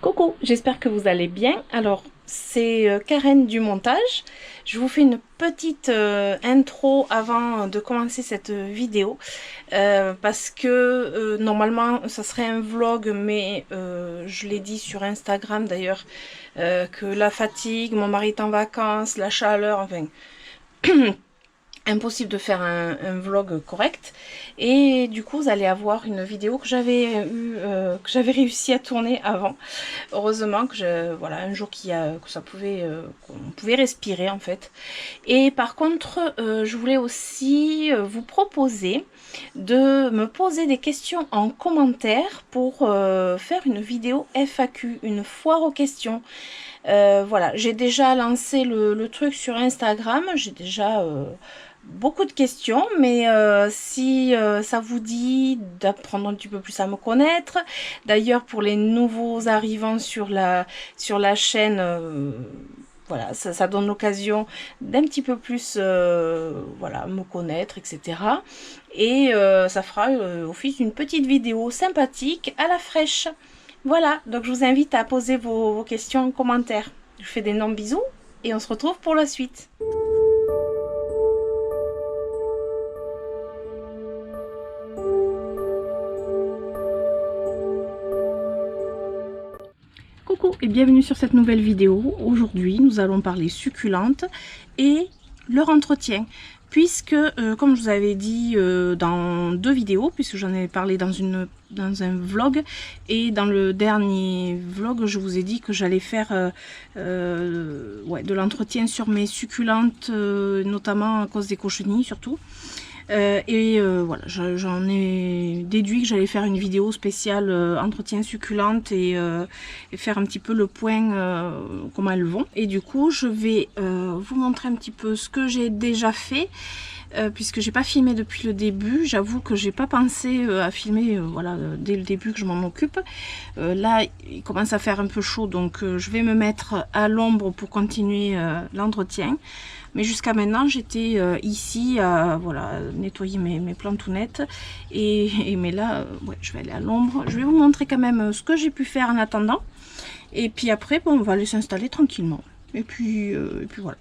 Coucou, j'espère que vous allez bien. Alors, c'est Karen du montage. Je vous fais une petite intro avant de commencer cette vidéo parce que normalement ça serait un vlog, mais je l'ai dit sur Instagram d'ailleurs que la fatigue, mon mari est en vacances, la chaleur, enfin impossible de faire un vlog correct. Et du coup vous allez avoir une vidéo que j'avais réussi à tourner avant. Heureusement que voilà, un jour que ça pouvait qu'on pouvait respirer en fait. Et par contre je voulais aussi vous proposer de me poser des questions en commentaire pour faire une vidéo FAQ, une foire aux questions. Voilà, j'ai déjà lancé le truc sur Instagram, j'ai déjà beaucoup de questions, mais si ça vous dit d'apprendre un petit peu plus à me connaître, d'ailleurs pour les nouveaux arrivants sur la chaîne, voilà, ça donne l'occasion d'un petit peu plus voilà, me connaître, etc. Et ça fera office d'une petite vidéo sympathique à la fraîche. Voilà, donc je vous invite à poser vos questions en commentaire. Je vous fais d'énormes bisous et on se retrouve pour la suite. Coucou et bienvenue sur cette nouvelle vidéo. Aujourd'hui, nous allons parler succulentes et leur entretien. Puisque, comme je vous avais dit dans deux vidéos, puisque j'en ai parlé dans un vlog, et dans le dernier vlog, je vous ai dit que j'allais faire ouais, de l'entretien sur mes succulentes, notamment à cause des cochenilles surtout. Voilà, j'en ai déduit que j'allais faire une vidéo spéciale entretien succulente et faire un petit peu le point comment elles vont. Et du coup, je vais vous montrer un petit peu ce que j'ai déjà fait. Puisque j'ai pas filmé depuis le début, j'avoue que j'ai pas pensé à filmer voilà, dès le début que je m'en occupe. Là il commence à faire un peu chaud, donc je vais me mettre à l'ombre pour continuer l'entretien. Mais jusqu'à maintenant j'étais ici à voilà, nettoyer mes plantounettes mais là ouais, je vais aller à l'ombre. Je vais vous montrer quand même ce que j'ai pu faire en attendant, et puis après bon, on va aller s'installer tranquillement et puis voilà.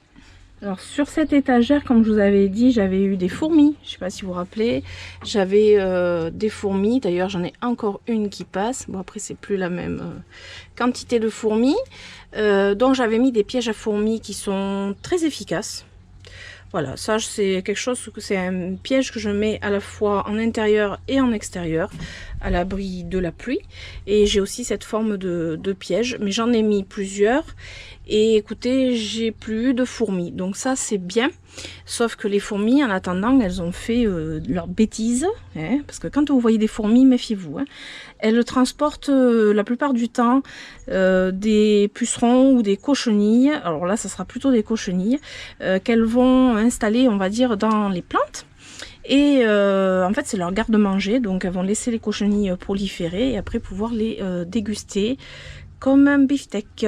Alors sur cette étagère, comme je vous avais dit, j'avais eu des fourmis, je sais pas si vous vous rappelez, j'avais des fourmis, d'ailleurs j'en ai encore une qui passe, bon après c'est plus la même quantité de fourmis, donc j'avais mis des pièges à fourmis qui sont très efficaces. Voilà, ça c'est quelque chose, c'est un piège que je mets à la fois en intérieur et en extérieur, à l'abri de la pluie. Et j'ai aussi cette forme de piège, mais j'en ai mis plusieurs. Et écoutez, j'ai plus de fourmis, donc ça c'est bien. Sauf que les fourmis, en attendant, elles ont fait leur bêtise, hein, parce que quand vous voyez des fourmis, méfiez-vous. Hein, elles transportent la plupart du temps des pucerons ou des cochenilles. Alors là, ça sera plutôt des cochenilles qu'elles vont installer, on va dire, dans les plantes. Et en fait, c'est leur garde-manger, donc elles vont laisser les cochenilles proliférer et après pouvoir les déguster comme un beefsteak.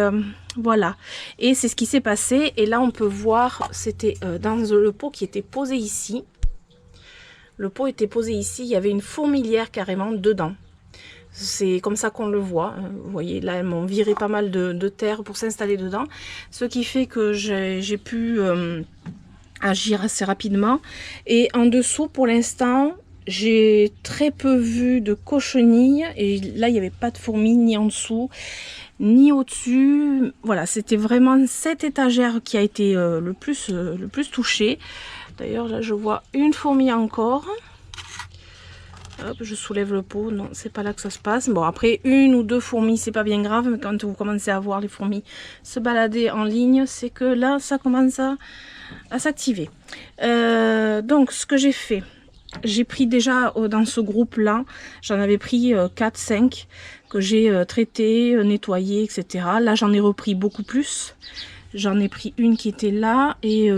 Voilà, et c'est ce qui s'est passé. Et là on peut voir, c'était dans le pot qui était posé ici. Le pot était posé ici, il y avait une fourmilière carrément dedans. C'est comme ça qu'on le voit, hein. Vous voyez, là elles m'ont viré pas mal de terre pour s'installer dedans, ce qui fait que j'ai pu agir assez rapidement. Et en dessous, pour l'instant, j'ai très peu vu de cochenilles, et là il n'y avait pas de fourmis ni en dessous ni au-dessus. Voilà, c'était vraiment cette étagère qui a été le plus touchée. D'ailleurs là je vois une fourmi encore. Hop, je soulève le pot, non c'est pas là que ça se passe. Bon après une ou deux fourmis c'est pas bien grave, mais quand vous commencez à voir les fourmis se balader en ligne, c'est que là ça commence à s'activer. Donc ce que j'ai fait, j'ai pris déjà dans ce groupe là, j'en avais pris 4-5 que j'ai traité, nettoyé, etc. Là j'en ai repris beaucoup plus. J'en ai pris une qui était là et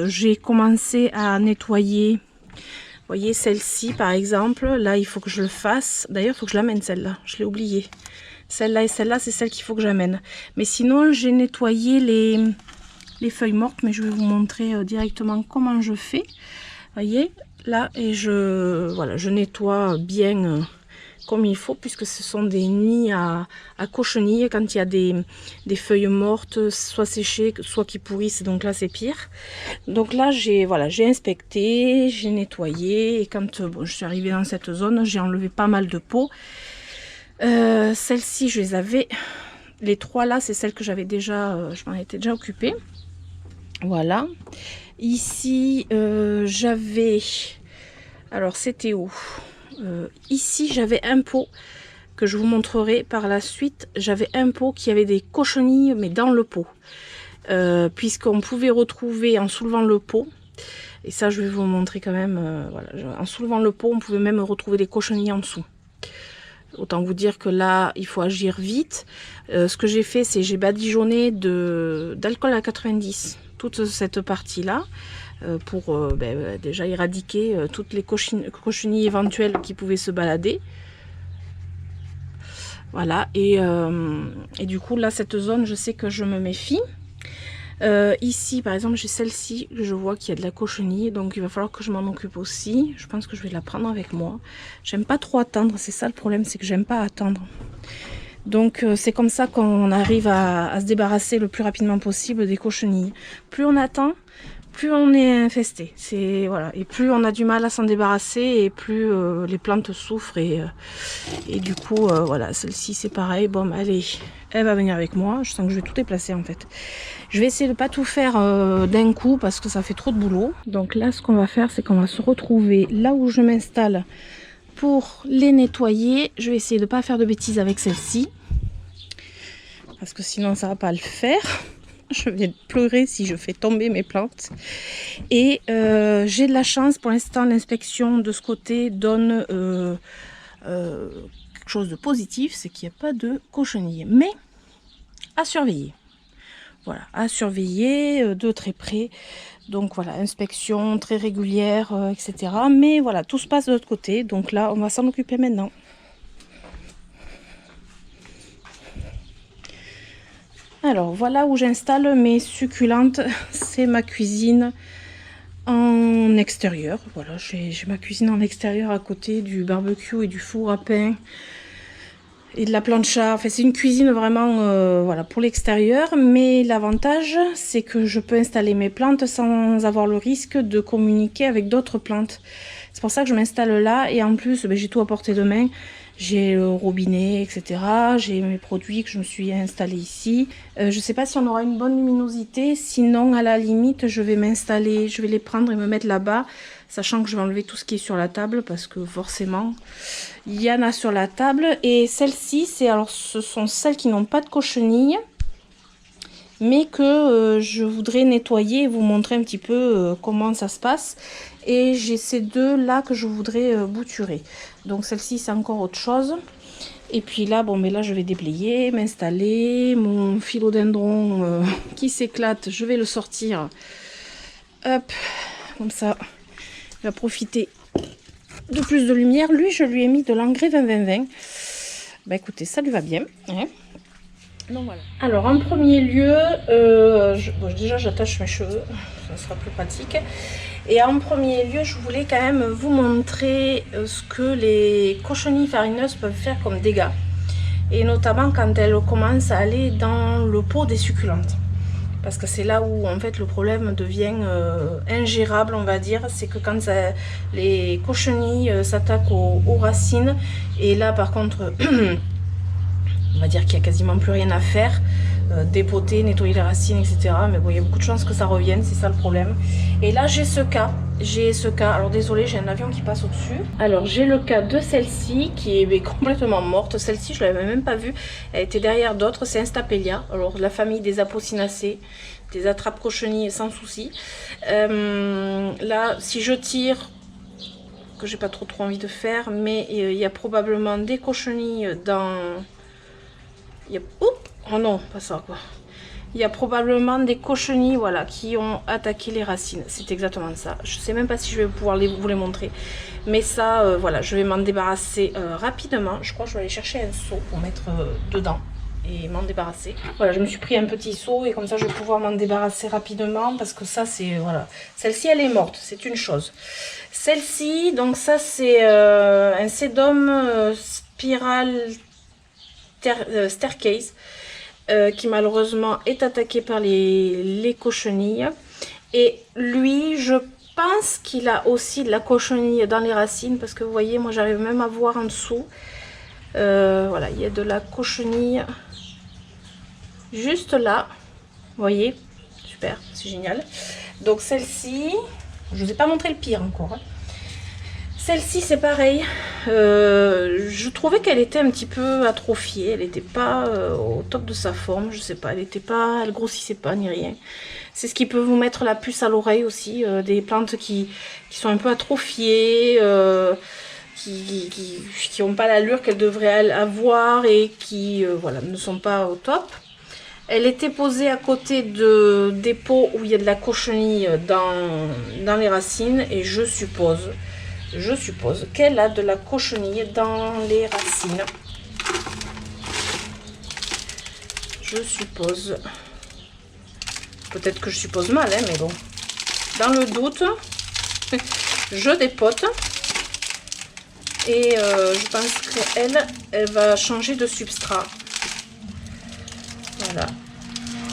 j'ai commencé à nettoyer. Vous voyez celle-ci par exemple, là il faut que je le fasse. D'ailleurs il faut que je l'amène celle-là, je l'ai oublié. Celle-là et celle-là c'est celle qu'il faut que j'amène. Mais sinon j'ai nettoyé les feuilles mortes, mais je vais vous montrer directement comment je fais. Vous voyez là, et voilà, je nettoie bien comme il faut, puisque ce sont des nids à cochenilles. Quand il y a des feuilles mortes, soit séchées, soit qui pourrissent, donc là c'est pire. Donc là j'ai inspecté, j'ai nettoyé, et quand bon, je suis arrivée dans cette zone, j'ai enlevé pas mal de pots. Celles-ci, je les avais, les trois là, c'est celles que j'avais déjà, je m'en étais déjà occupée. Voilà. Ici, j'avais, alors c'était où? Ici, j'avais un pot que je vous montrerai par la suite. J'avais un pot qui avait des cochenilles, mais dans le pot. Puisqu'on pouvait retrouver, en soulevant le pot, et ça je vais vous montrer quand même, voilà, en soulevant le pot, on pouvait même retrouver des cochenilles en dessous. Autant vous dire que là, il faut agir vite. Ce que j'ai fait, c'est j'ai badigeonné d'alcool à 90 toute cette partie-là pour déjà éradiquer toutes les cochenilles éventuelles qui pouvaient se balader. Voilà, et du coup, là, cette zone, je sais que je me méfie. Ici, par exemple, j'ai celle-ci, je vois qu'il y a de la cochenille, donc il va falloir que je m'en occupe aussi. Je pense que je vais la prendre avec moi. J'aime pas trop attendre, c'est ça le problème, c'est que j'aime pas attendre. Donc c'est comme ça qu'on arrive à se débarrasser le plus rapidement possible des cochenilles. Plus on attend, plus on est infesté. Voilà, et plus on a du mal à s'en débarrasser, et plus les plantes souffrent. Et du coup, voilà, celle-ci c'est pareil. Bon, allez, elle va venir avec moi. Je sens que je vais tout déplacer en fait. Je vais essayer de pas tout faire d'un coup parce que ça fait trop de boulot. Donc là, ce qu'on va faire, c'est qu'on va se retrouver là où je m'installe pour les nettoyer. Je vais essayer de pas faire de bêtises avec celle-ci parce que sinon ça va pas le faire. Je vais pleurer si je fais tomber mes plantes. Et j'ai de la chance, pour l'instant l'inspection de ce côté donne quelque chose de positif, c'est qu'il n'y a pas de cochenille. Mais à surveiller. Voilà, à surveiller de très près. Donc voilà, inspection très régulière, etc. Mais voilà, tout se passe de l'autre côté. Donc là, on va s'en occuper maintenant. Alors voilà où j'installe mes succulentes. C'est ma cuisine en extérieur. Voilà, j'ai ma cuisine en extérieur à côté du barbecue et du four à pain. Et de la plancha. Enfin, c'est une cuisine vraiment voilà, pour l'extérieur, mais l'avantage c'est que je peux installer mes plantes sans avoir le risque de communiquer avec d'autres plantes. C'est pour ça que je m'installe là, et en plus j'ai tout à portée de main. J'ai le robinet, etc. J'ai mes produits que je me suis installé ici. Je sais pas si on aura une bonne luminosité, sinon à la limite je vais m'installer, je vais les prendre et me mettre là-bas, sachant que je vais enlever tout ce qui est sur la table parce que forcément il y en a sur la table. Et celles-ci, ce sont celles qui n'ont pas de cochenille, mais que je voudrais nettoyer et vous montrer un petit peu comment ça se passe. Et j'ai ces deux là que je voudrais bouturer. Donc celle-ci c'est encore autre chose. Et puis là, bon, mais là je vais déblayer, m'installer. Mon philodendron qui s'éclate, je vais le sortir. Hop, comme ça, il va profiter de plus de lumière. Lui, je lui ai mis de l'engrais 20-20-20. Bah écoutez, ça lui va bien. Hein. Donc, voilà. Alors en premier lieu, déjà j'attache mes cheveux, ça sera plus pratique. Et en premier lieu, je voulais quand même vous montrer ce que les cochenilles farineuses peuvent faire comme dégâts. Et notamment quand elles commencent à aller dans le pot des succulentes. Parce que c'est là où en fait le problème devient ingérable, on va dire. C'est que quand les cochenilles s'attaquent aux racines, et là par contre, on va dire qu'il n'y a quasiment plus rien à faire. Dépoter, nettoyer les racines, etc. Mais bon, il y a beaucoup de chances que ça revienne, c'est ça le problème. Et là, j'ai ce cas. Alors désolé, j'ai un avion qui passe au-dessus. Alors j'ai le cas de celle-ci qui est complètement morte. Celle-ci, je l'avais même pas vue. Elle était derrière d'autres. C'est Instapelia. Alors la famille des Apocinacées, des attrape-cochenilles sans souci. Là, si je tire, que j'ai pas trop envie de faire, mais il y a probablement des cochenilles dans... Oh non, pas ça quoi. Il y a probablement des cochenilles, voilà, qui ont attaqué les racines. C'est exactement ça. Je sais même pas si je vais pouvoir vous les montrer. Mais ça, voilà, je vais m'en débarrasser rapidement. Je crois que je vais aller chercher un seau pour mettre dedans. et m'en débarrasser. Voilà, je me suis pris un petit seau et comme ça je vais pouvoir m'en débarrasser rapidement parce que ça c'est, voilà, celle-ci elle est morte, c'est une chose. Celle-ci, donc ça c'est un Sedum Spiral Staircase qui malheureusement est attaqué par les cochenilles. Et lui, je pense qu'il a aussi de la cochenille dans les racines parce que vous voyez, moi j'arrive même à voir en dessous. Voilà, il y a de la cochenille juste là. Vous voyez, super, c'est génial. Donc celle-ci, je vous ai pas montré le pire encore. Hein. Celle-ci c'est pareil. Je trouvais qu'elle était un petit peu atrophiée. Elle n'était pas au top de sa forme. Je sais pas, elle grossissait pas ni rien. C'est ce qui peut vous mettre la puce à l'oreille aussi. Des plantes qui sont un peu atrophiées, qui n'ont pas l'allure qu'elles devraient avoir et qui voilà, ne sont pas au top. Elle était posée à côté des pots où il y a de la cochenille dans les racines et je suppose qu'elle a de la cochenille dans les racines. Je suppose. Peut-être que je suppose mal, hein, mais bon. Dans le doute, je dépote. Et je pense qu'elle va changer de substrat. Voilà.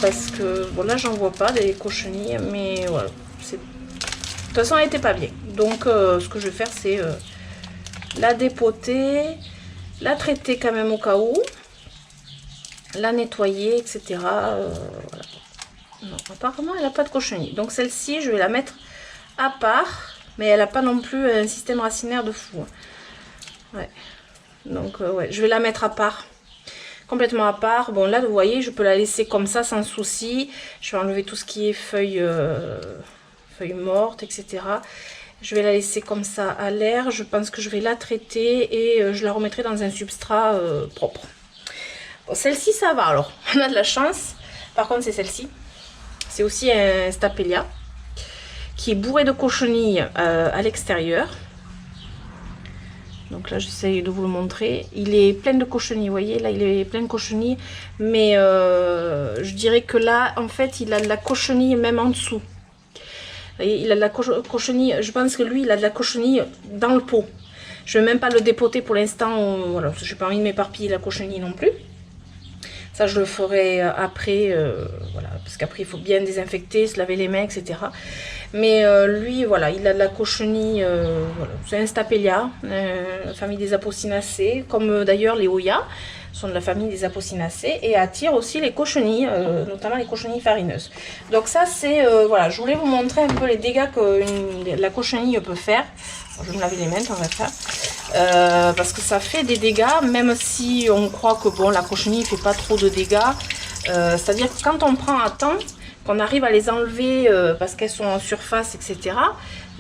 Parce que, bon là j'en vois pas des cochenilles, mais voilà. De toute façon elle n'était pas bien. Donc ce que je vais faire c'est la dépoter, la traiter quand même au cas où, la nettoyer, etc. Voilà. Non, apparemment elle n'a pas de cochenille. Donc celle-ci je vais la mettre à part, mais elle n'a pas non plus un système racinaire de fou. Ouais. Donc ouais, je vais la mettre à part. Complètement à part. Bon là vous voyez je peux la laisser comme ça sans souci. Je vais enlever tout ce qui est feuilles mortes, etc. Je vais la laisser comme ça à l'air. Je pense que je vais la traiter et je la remettrai dans un substrat propre. Bon, celle-ci ça va alors. On a de la chance. Par contre c'est celle-ci. C'est aussi un Stapelia qui est bourré de cochenilles à l'extérieur. Donc là j'essaye de vous le montrer. Il est plein de cochenilles, vous voyez, là il est plein de cochenilles. Mais je dirais que là en fait il a de la cochenille même en dessous. Vous voyez, il a de la cochenille, je pense que lui il a de la cochenille dans le pot. Je ne vais même pas le dépoter pour l'instant, voilà, je n'ai pas envie de m'éparpiller la cochenille non plus. Ça je le ferai après, voilà, parce qu'après il faut bien désinfecter, se laver les mains, etc. Mais lui, voilà, il a de la cochenille, voilà. C'est un Stapelia, la famille des Apocynaceae, comme d'ailleurs les Hoya sont de la famille des Apocynaceae et attirent aussi les cochenilles, notamment les cochenilles farineuses. Donc ça c'est, voilà, je voulais vous montrer un peu les dégâts que la cochenille peut faire. Bon, je vais me laver les mains tant qu'à faire. Parce que ça fait des dégâts, même si on croit que bon, la cochenille ne fait pas trop de dégâts. C'est-à-dire que quand on prend à temps, qu'on arrive à les enlever parce qu'elles sont en surface, etc.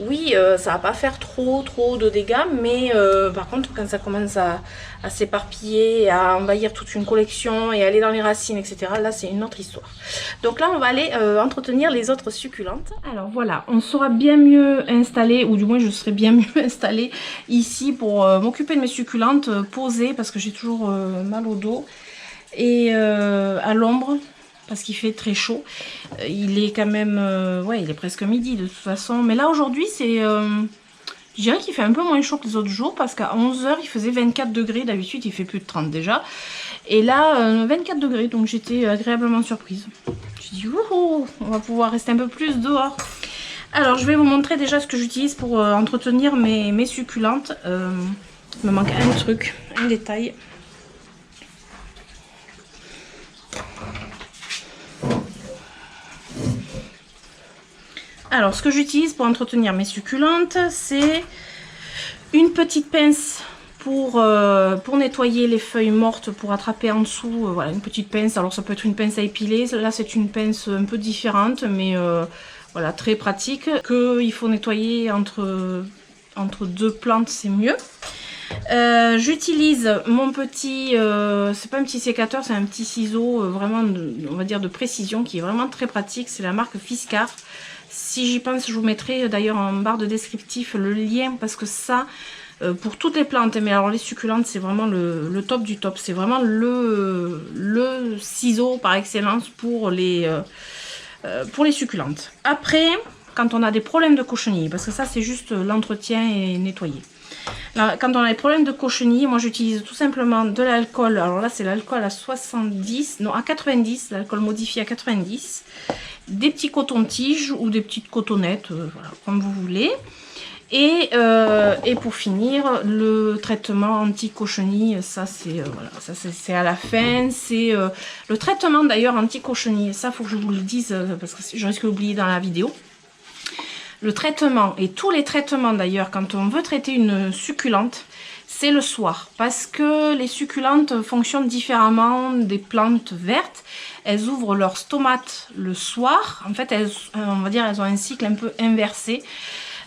Oui, ça va pas faire trop de dégâts, mais par contre, quand ça commence à s'éparpiller, à envahir toute une collection et aller dans les racines, etc., là, c'est une autre histoire. Donc là, on va aller entretenir les autres succulentes. Alors voilà, on sera bien mieux installé, ou du moins, je serai bien mieux installée ici pour m'occuper de mes succulentes posées, parce que j'ai toujours mal au dos, et à l'ombre, parce qu'il fait très chaud. Il est quand même... ouais, il est presque midi de toute façon. Mais là, aujourd'hui, c'est... je dirais qu'il fait un peu moins chaud que les autres jours, parce qu'à 11 h, il faisait 24 degrés. D'habitude, il fait plus de 30 déjà. Et là, 24 degrés, donc j'étais agréablement surprise. Je dis, wouhou, on va pouvoir rester un peu plus dehors. Alors, je vais vous montrer déjà ce que j'utilise pour entretenir mes succulentes. Il me manque un truc, un détail. Alors, ce que j'utilise pour entretenir mes succulentes, c'est une petite pince pour nettoyer les feuilles mortes, pour attraper en dessous. Voilà, une petite pince. Alors, ça peut être une pince à épiler. Là, c'est une pince un peu différente, mais voilà, très pratique. Il faut nettoyer entre deux plantes, c'est mieux. J'utilise mon petit, c'est pas un petit sécateur, c'est un petit ciseau vraiment, on va dire de précision, qui est vraiment très pratique. C'est la marque Fiskars. Si j'y pense, je vous mettrai d'ailleurs en barre de descriptif le lien, parce que ça, pour toutes les plantes. Mais alors les succulentes, c'est vraiment le top du top. C'est vraiment le ciseau par excellence pour les succulentes. Après, quand on a des problèmes de cochenille, parce que ça c'est juste l'entretien et nettoyer. Là, quand on a des problèmes de cochenille, moi j'utilise tout simplement de l'alcool. Alors là c'est l'alcool à 70, non à 90, l'alcool modifié à 90. Des petits cotons-tiges ou des petites cotonnettes, voilà, comme vous voulez. Et pour finir, le traitement anti-cochenille, ça c'est voilà, c'est à la fin. C'est le traitement d'ailleurs anti-cochenille. Ça, faut que je vous le dise parce que je risque d'oublier dans la vidéo. Le traitement et tous les traitements d'ailleurs, quand on veut traiter une succulente, c'est le soir. Parce que les succulentes fonctionnent différemment des plantes vertes. Elles ouvrent leurs stomates le soir. En fait, on va dire elles ont un cycle un peu inversé.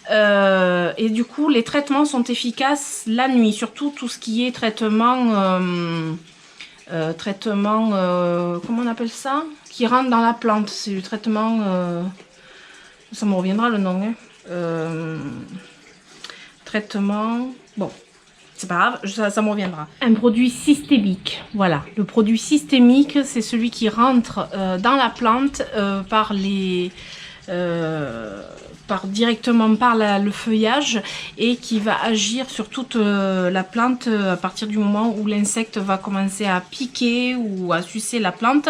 Et du coup, les traitements sont efficaces la nuit. Surtout tout ce qui est traitement... comment on appelle ça? Qui rentre dans la plante. C'est du traitement... ça me reviendra le nom. Hein. Traitement... Bon, c'est pas grave, ça me reviendra. Un produit systémique. Voilà, le produit systémique, c'est celui qui rentre dans la plante directement par le feuillage et qui va agir sur toute la plante à partir du moment où l'insecte va commencer à piquer ou à sucer la plante.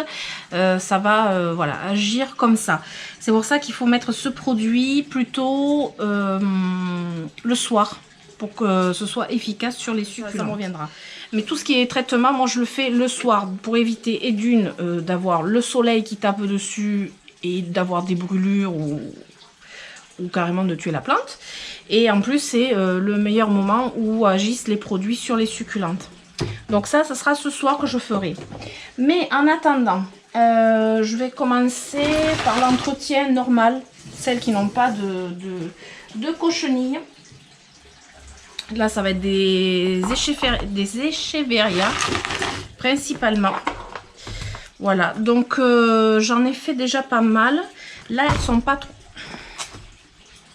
Ça va voilà, agir comme ça. C'est pour ça qu'il faut mettre ce produit plutôt le soir pour que ce soit efficace sur les succulentes. Ça me reviendra. Mais tout ce qui est traitement, moi je le fais le soir pour éviter et d'une d'avoir le soleil qui tape dessus et d'avoir des brûlures ou carrément de tuer la plante. Et en plus c'est le meilleur moment où agissent les produits sur les succulentes. Donc ça sera ce soir que je ferai. Mais en attendant, je vais commencer par l'entretien normal, celles qui n'ont pas de cochenille. Là ça va être des Echeveria principalement. Voilà, donc j'en ai fait déjà pas mal. Là elles sont pas trop...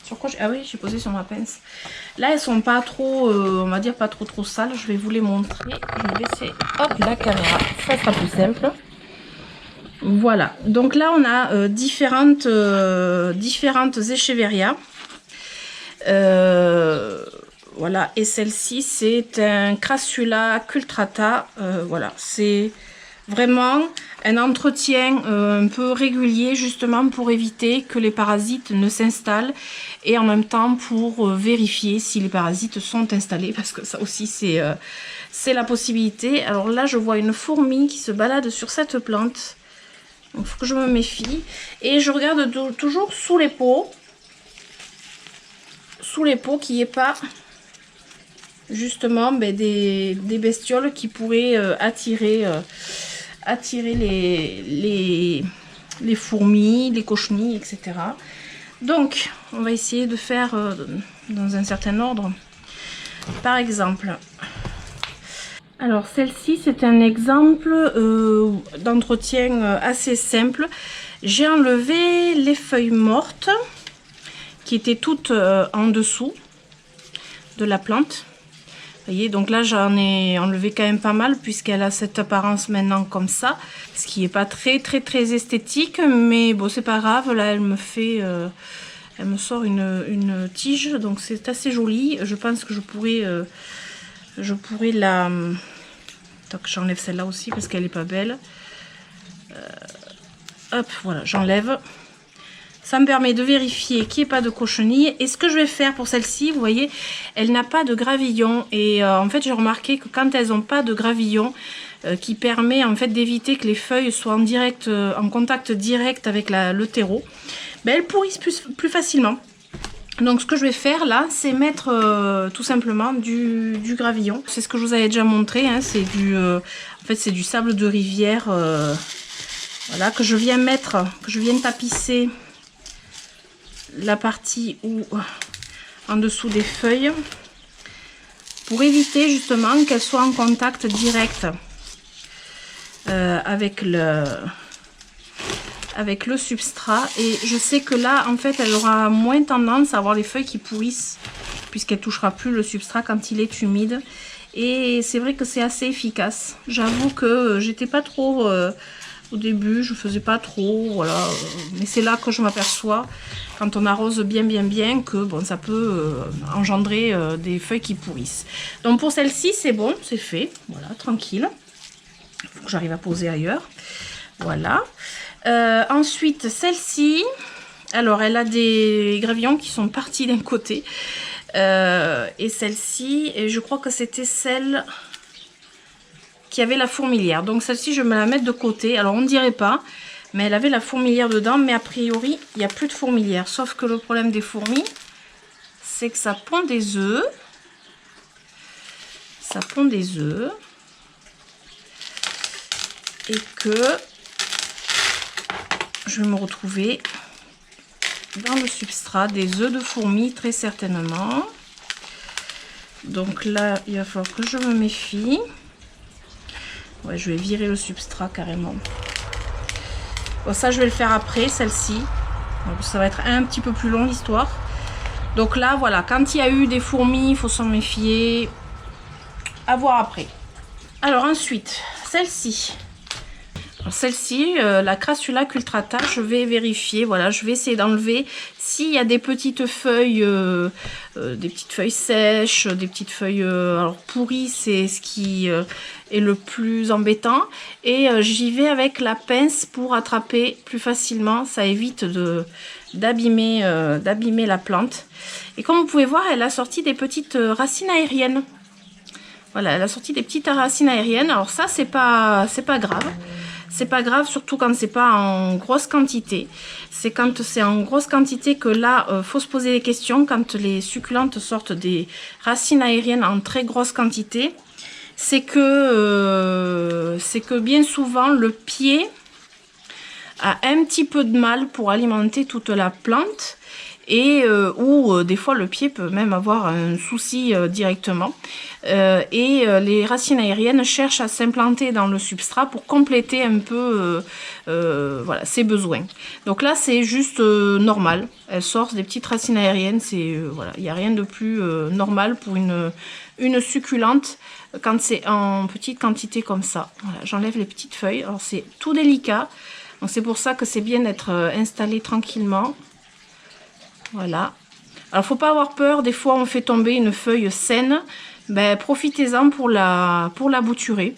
Sur quoi ah oui, j'ai posé sur ma pince. Là, elles sont pas trop, on va dire pas trop sales. Je vais vous les montrer. Je vais baisser hop, la caméra. Ça sera plus simple. Voilà. Donc là, on a différentes Echeveria. Voilà. Et celle-ci, c'est un Crassula cultrata. Voilà. C'est vraiment un entretien un peu régulier justement pour éviter que les parasites ne s'installent et en même temps pour vérifier si les parasites sont installés parce que ça aussi c'est la possibilité. Alors là je vois une fourmi qui se balade sur cette plante, donc il faut que je me méfie et je regarde toujours sous les pots qu'il n'y ait pas justement des bestioles qui pourraient attirer les fourmis, les cochenilles, etc. Donc, on va essayer de faire dans un certain ordre. Par exemple, alors celle-ci, c'est un exemple d'entretien assez simple. J'ai enlevé les feuilles mortes qui étaient toutes en dessous de la plante. Vous voyez, donc là j'en ai enlevé quand même pas mal puisqu'elle a cette apparence maintenant comme ça, ce qui n'est pas très esthétique, mais bon c'est pas grave. Là elle me fait elle me sort une tige, donc c'est assez joli. Je pense que je pourrais la... Donc j'enlève celle-là aussi parce qu'elle est pas belle. Hop, voilà, j'enlève. Ça me permet de vérifier qu'il n'y ait pas de cochenille. Et ce que je vais faire pour celle-ci, vous voyez, elle n'a pas de gravillon. Et en fait, j'ai remarqué que quand elles n'ont pas de gravillon, qui permet en fait d'éviter que les feuilles soient en contact direct avec le terreau, ben, elles pourrissent plus facilement. Donc ce que je vais faire là, c'est mettre tout simplement du gravillon. C'est ce que je vous avais déjà montré, hein, c'est en fait c'est du sable de rivière, voilà, que je viens tapisser la partie en dessous des feuilles pour éviter justement qu'elles soient en contact direct avec le substrat. Et je sais que là en fait elle aura moins tendance à avoir les feuilles qui pourrissent puisqu'elle touchera plus le substrat quand il est humide. Et c'est vrai que c'est assez efficace. J'avoue que j'étais pas trop... au début, je faisais pas trop, voilà. Mais c'est là que je m'aperçois, quand on arrose bien, que bon, ça peut engendrer des feuilles qui pourrissent. Donc pour celle-ci, c'est bon, c'est fait. Voilà, tranquille. Il faut que j'arrive à poser ailleurs. Voilà. Ensuite, celle-ci, alors elle a des gravillons qui sont partis d'un côté. Et celle-ci, je crois que c'était celle qui avait la fourmilière. Donc celle-ci, je vais me la mettre de côté. Alors on ne dirait pas, mais elle avait la fourmilière dedans. Mais a priori, il n'y a plus de fourmilière. Sauf que le problème des fourmis, c'est que ça pond des œufs. Ça pond des œufs. Et que je vais me retrouver dans le substrat des œufs de fourmis, très certainement. Donc là, il va falloir que je me méfie. Ouais, je vais virer le substrat carrément. Bon, ça, je vais le faire après, celle-ci. Ça va être un petit peu plus long, l'histoire. Donc là, voilà, quand il y a eu des fourmis, il faut s'en méfier. À voir après. Alors ensuite, celle-ci. Celle-ci, la Crassulac Ultrata, je vais vérifier, voilà, je vais essayer d'enlever s'il y a des petites feuilles sèches, des petites feuilles alors pourries, c'est ce qui est le plus embêtant. Et j'y vais avec la pince pour attraper plus facilement, ça évite d'abîmer la plante. Et comme vous pouvez voir, elle a sorti des petites racines aériennes. Voilà, elle a sorti des petites racines aériennes, alors ça c'est pas grave. C'est pas grave, surtout quand c'est pas en grosse quantité. C'est quand c'est en grosse quantité que là, faut se poser des questions. Quand les succulentes sortent des racines aériennes en très grosse quantité, c'est que bien souvent le pied a un petit peu de mal pour alimenter toute la plante. Et ou des fois le pied peut même avoir un souci directement. Les racines aériennes cherchent à s'implanter dans le substrat pour compléter un peu voilà, ses besoins. Donc là c'est juste normal, elles sortent des petites racines aériennes, voilà, il n'y a rien de plus normal pour une succulente quand c'est en petite quantité comme ça. Voilà, j'enlève les petites feuilles, alors c'est tout délicat, donc c'est pour ça que c'est bien d'être installé tranquillement. Voilà. Alors faut pas avoir peur, des fois on fait tomber une feuille saine, ben profitez-en pour la bouturer.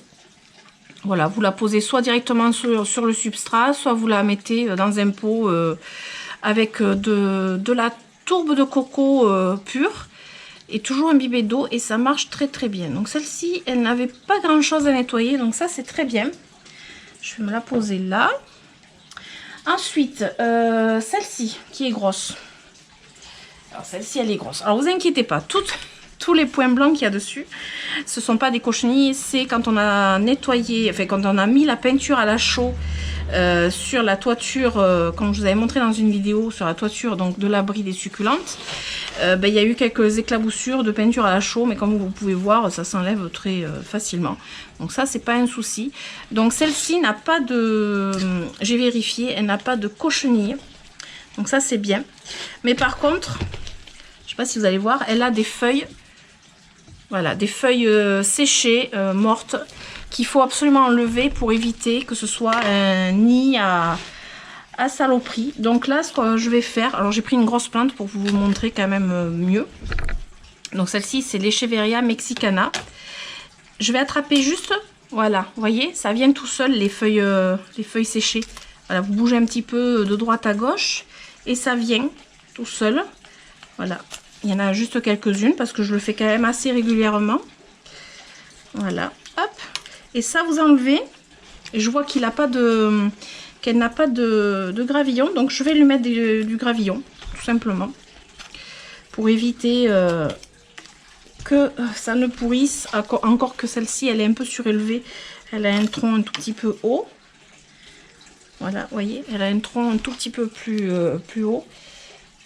Voilà, vous la posez soit directement sur le substrat, soit vous la mettez dans un pot avec de la tourbe de coco pure et toujours imbibée d'eau, et ça marche très très bien. Donc celle-ci, elle n'avait pas grand chose à nettoyer, donc ça c'est très bien. Je vais me la poser là. Ensuite, celle-ci qui est grosse. Alors celle-ci elle est grosse. Alors vous inquiétez pas, tous les points blancs qu'il y a dessus, ce sont pas des cochenilles, c'est quand on a nettoyé, enfin quand on a mis la peinture à la chaux sur la toiture, comme je vous avais montré dans une vidéo, sur la toiture donc de l'abri des succulentes. Il y a eu quelques éclaboussures de peinture à la chaux, mais comme vous pouvez voir, ça s'enlève très facilement. Donc ça, c'est pas un souci. Donc celle-ci n'a pas de... J'ai vérifié, elle n'a pas de cochenille. Donc ça, c'est bien. Mais par contre, je sais pas si vous allez voir, elle a des feuilles, voilà, des feuilles séchées, mortes, qu'il faut absolument enlever pour éviter que ce soit un nid à saloperie. Donc là, ce que je vais faire, alors j'ai pris une grosse plante pour vous montrer quand même mieux. Donc celle-ci, c'est l'Echeveria mexicana. Je vais attraper juste, voilà, vous voyez, ça vient tout seul, les feuilles séchées. Voilà, vous bougez un petit peu de droite à gauche et ça vient tout seul. Voilà, il y en a juste quelques-unes parce que je le fais quand même assez régulièrement. Voilà, hop. Et ça, vous enlevez. Et je vois qu'il n'a pas de... qu'elle n'a pas de gravillon, donc je vais lui mettre du gravillon tout simplement pour éviter que ça ne pourrisse, encore que celle-ci elle est un peu surélevée, elle a un tronc un tout petit peu haut, voilà, vous voyez, elle a un tronc un tout petit peu plus haut.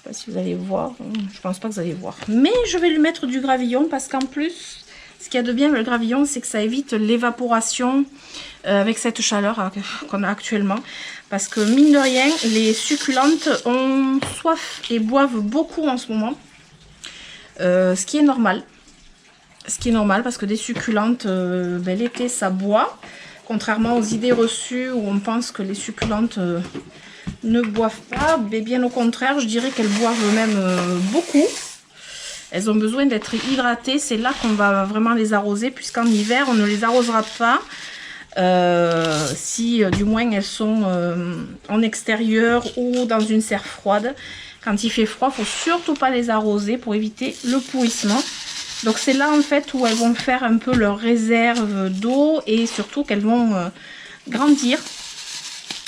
Je ne sais pas si vous allez voir, je pense pas que vous allez voir, mais je vais lui mettre du gravillon parce qu'en plus ce qu'il y a de bien avec le gravillon, c'est que ça évite l'évaporation avec cette chaleur qu'on a actuellement. Parce que mine de rien, les succulentes ont soif et boivent beaucoup en ce moment. ce qui est normal. Ce qui est normal parce que des succulentes, l'été ça boit. Contrairement aux idées reçues où on pense que les succulentes ne boivent pas. Mais bien au contraire, je dirais qu'elles boivent même beaucoup. Elles ont besoin d'être hydratées. C'est là qu'on va vraiment les arroser. Puisqu'en hiver, on ne les arrosera pas. Si du moins elles sont en extérieur ou dans une serre froide. Quand il fait froid, il ne faut surtout pas les arroser pour éviter le pourrissement. Donc c'est là en fait où elles vont faire un peu leur réserve d'eau et surtout qu'elles vont grandir.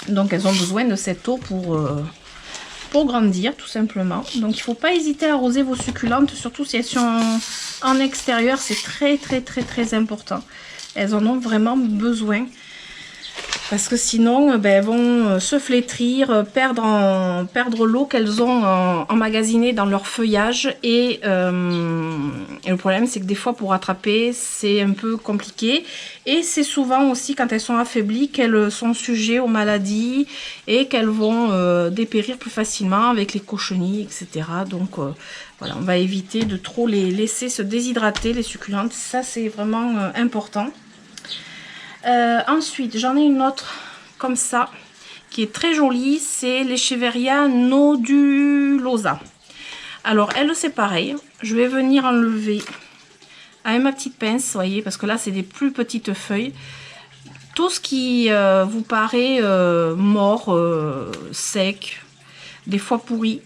Donc elles ont besoin de cette eau pour grandir tout simplement. Donc il ne faut pas hésiter à arroser vos succulentes, surtout si elles sont en extérieur, c'est très important. Elles en ont vraiment besoin. Parce que sinon, elles vont se flétrir, perdre l'eau qu'elles ont emmagasinée dans leur feuillage. Et le problème, c'est que des fois, pour rattraper, c'est un peu compliqué. Et c'est souvent aussi, quand elles sont affaiblies, qu'elles sont sujettes aux maladies et qu'elles vont dépérir plus facilement avec les cochenilles, etc. Donc, voilà, on va éviter de trop les laisser se déshydrater, les succulentes. Ça, c'est vraiment important. Ensuite, j'en ai une autre comme ça, qui est très jolie, c'est l'Echeveria nodulosa. Alors, elle, c'est pareil. Je vais venir enlever avec ma petite pince, vous voyez, parce que là, c'est des plus petites feuilles. Tout ce qui vous paraît mort, sec, des fois pourri.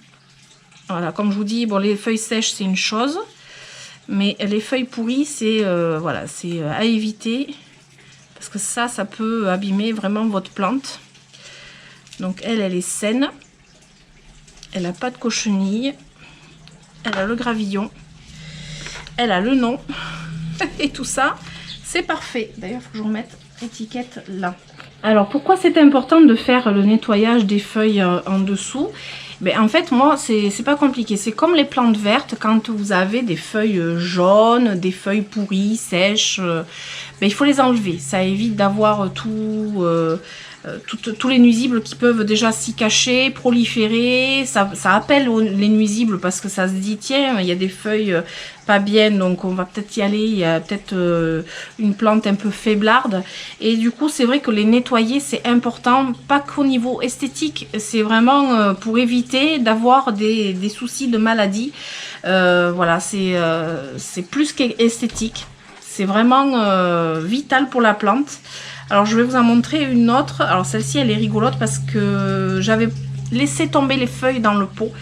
Voilà, comme je vous dis, bon, les feuilles sèches, c'est une chose. Mais les feuilles pourries, c'est voilà, c'est à éviter. Parce que ça peut abîmer vraiment votre plante. Donc elle est saine. Elle n'a pas de cochenille. Elle a le gravillon. Elle a le nom. Et tout ça, c'est parfait. D'ailleurs, il faut que je remette l'étiquette là. Alors, pourquoi c'est important de faire le nettoyage des feuilles en dessous? En fait, moi, c'est pas compliqué. C'est comme les plantes vertes, quand vous avez des feuilles jaunes, des feuilles pourries, sèches, il faut les enlever. Ça évite d'avoir tous les nuisibles qui peuvent déjà s'y cacher, proliférer. Ça appelle les nuisibles parce que ça se dit, tiens, il y a des feuilles pas bien, donc on va peut-être y aller. Il y a peut-être une plante un peu faiblarde. Et du coup, c'est vrai que les nettoyer, c'est important, pas qu'au niveau esthétique. C'est vraiment pour éviter d'avoir des soucis de maladie. Voilà, c'est plus qu'esthétique. C'est vraiment vital pour la plante. Alors je vais vous en montrer une autre. Alors celle-ci elle est rigolote parce que j'avais laissé tomber les feuilles dans le pot.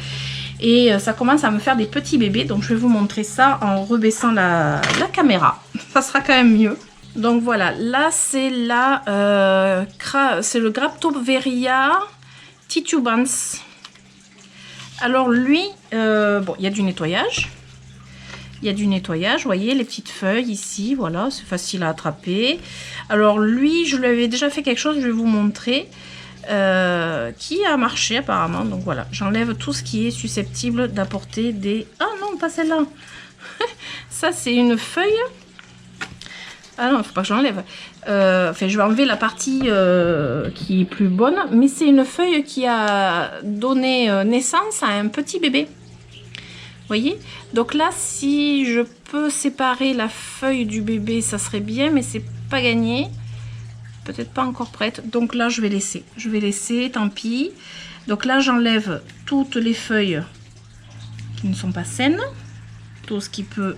Et ça commence à me faire des petits bébés. Donc je vais vous montrer ça en rebaissant la caméra. Ça sera quand même mieux. Donc voilà, là c'est le Graptoveria titubans. Alors lui, bon, il y a du nettoyage. Il y a du nettoyage, vous voyez les petites feuilles ici, voilà, c'est facile à attraper. Alors lui, je lui avais déjà fait quelque chose, je vais vous montrer, qui a marché apparemment. Donc voilà, j'enlève tout ce qui est susceptible d'apporter des... Ah non, pas celle-là. Ça, c'est une feuille. Ah non, il ne faut pas que j'enlève. Enfin, je vais enlever la partie qui est plus bonne. Mais c'est une feuille qui a donné naissance à un petit bébé. Vous voyez? Donc là, si je peux séparer la feuille du bébé, ça serait bien, mais c'est pas gagné. Peut-être pas encore prête. Donc là, je vais laisser. Je vais laisser, tant pis. Donc là, j'enlève toutes les feuilles qui ne sont pas saines. Tout ce qui peut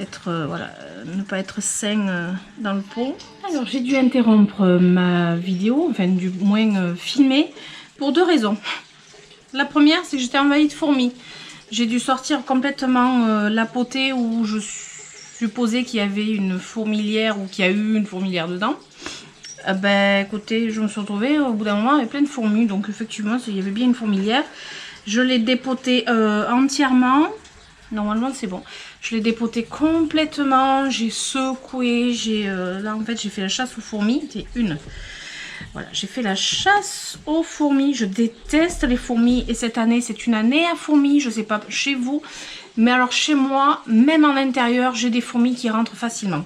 être, voilà, ne pas être sain dans le pot. Alors, j'ai dû interrompre ma vidéo, enfin du moins filmer, pour deux raisons. La première, c'est que j'étais envahie de fourmis. J'ai dû sortir complètement la potée où je supposais qu'il y avait une fourmilière ou qu'il y a eu une fourmilière dedans. Écoutez, je me suis retrouvée au bout d'un moment avec plein de fourmis. Donc effectivement, il y avait bien une fourmilière. Je l'ai dépotée entièrement. Normalement, c'est bon. Je l'ai dépotée complètement. J'ai secoué. Là, en fait, j'ai fait la chasse aux fourmis. C'était une. Voilà, j'ai fait la chasse aux fourmis. Je déteste les fourmis et cette année, c'est une année à fourmis. Je sais pas chez vous, mais alors chez moi, même en intérieur, j'ai des fourmis qui rentrent facilement.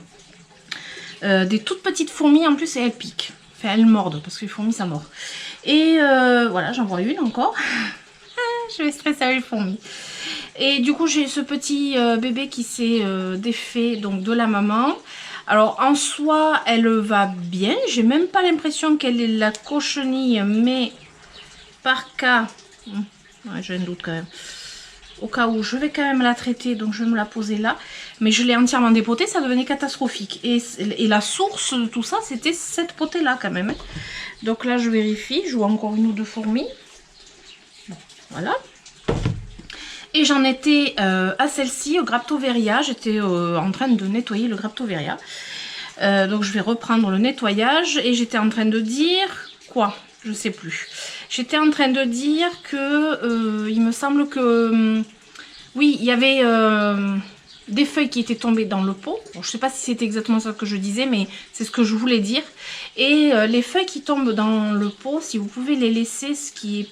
Des toutes petites fourmis en plus et elles piquent. Enfin, elles mordent parce que les fourmis, ça mord. Et voilà, j'en vois une encore. Je vais stresser avec les fourmis. Et du coup j'ai ce petit bébé qui s'est défait donc de la maman. Alors en soi elle va bien, j'ai même pas l'impression qu'elle est la cochenille, mais par cas, ouais, j'ai un doute quand même, au cas où je vais quand même la traiter, donc je vais me la poser là, mais je l'ai entièrement dépotée, ça devenait catastrophique, et la source de tout ça c'était cette potée là quand même. Donc là je vérifie, je vois encore une ou deux fourmis, bon, voilà. Et j'en étais à celle-ci, au Graptoveria. J'étais en train de nettoyer le Graptoveria. Donc je vais reprendre le nettoyage. Et j'étais en train de dire quoi? Je sais plus. J'étais en train de dire que il me semble que oui, il y avait des feuilles qui étaient tombées dans le pot. Bon, je sais pas si c'était exactement ça que je disais, mais c'est ce que je voulais dire. Et les feuilles qui tombent dans le pot, si vous pouvez les laisser, ce qui est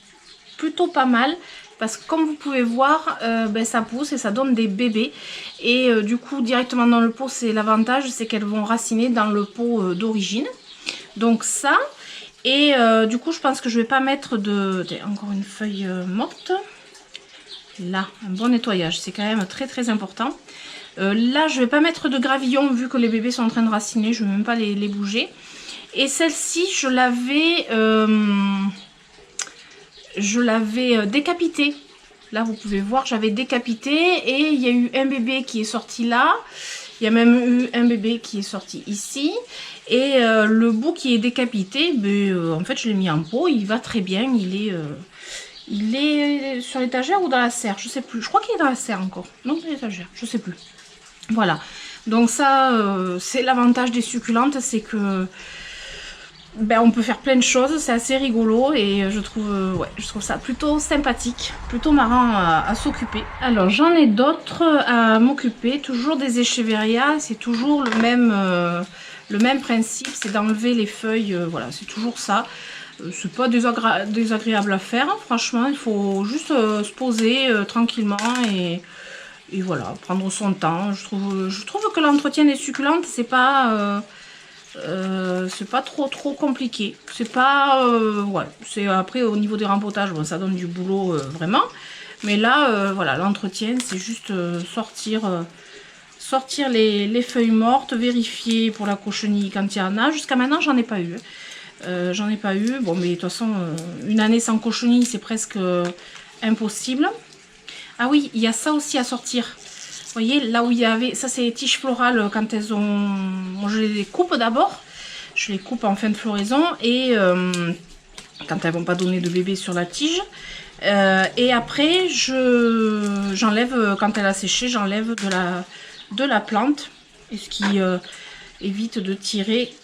plutôt pas mal. Parce que comme vous pouvez voir, ben, ça pousse et ça donne des bébés. Et du coup, directement dans le pot, c'est l'avantage, c'est qu'elles vont raciner dans le pot d'origine. Donc ça. Et du coup, je pense que je vais pas mettre de... Encore une feuille morte. Là, un bon nettoyage. C'est quand même très très important. Là, je vais pas mettre de gravillon vu que les bébés sont en train de raciner. Je vais même pas les bouger. Et celle-ci, je l'avais décapité. Là vous pouvez voir, j'avais décapité et il y a eu un bébé qui est sorti là. Il y a même eu un bébé qui est sorti ici. Et le bout qui est décapité, en fait je l'ai mis en pot, il va très bien. Il est sur l'étagère ou dans la serre, je sais plus. Je crois qu'il est dans la serre encore. Non, dans l'étagère, je sais plus. Voilà. Donc ça, c'est l'avantage des succulentes, c'est que ben, on peut faire plein de choses, c'est assez rigolo et je trouve ça plutôt sympathique, plutôt marrant à s'occuper. Alors j'en ai d'autres à m'occuper, toujours des Echeveria, c'est toujours le même principe, c'est d'enlever les feuilles, voilà, c'est toujours ça. C'est pas désagréable à faire, hein, franchement, il faut juste se poser tranquillement et voilà, prendre son temps. Je trouve que l'entretien des succulentes, c'est pas trop compliqué. C'est pas ouais, c'est après au niveau des rempotages, bon, ça donne du boulot vraiment, mais là voilà, l'entretien c'est juste sortir les feuilles mortes, vérifier pour la cochenille quand il y en a. Jusqu'à maintenant j'en ai pas eu, bon, mais de toute façon une année sans cochenille c'est presque impossible. Ah oui, il y a ça aussi à sortir. Vous voyez, là où il y avait... Ça, c'est les tiges florales quand elles ont... Moi, je les coupe d'abord. Je les coupe en fin de floraison. Et quand elles vont pas donner de bébé sur la tige. Et après, j'enlève, quand elle a séché, j'enlève de la plante. Et ce qui évite de tirer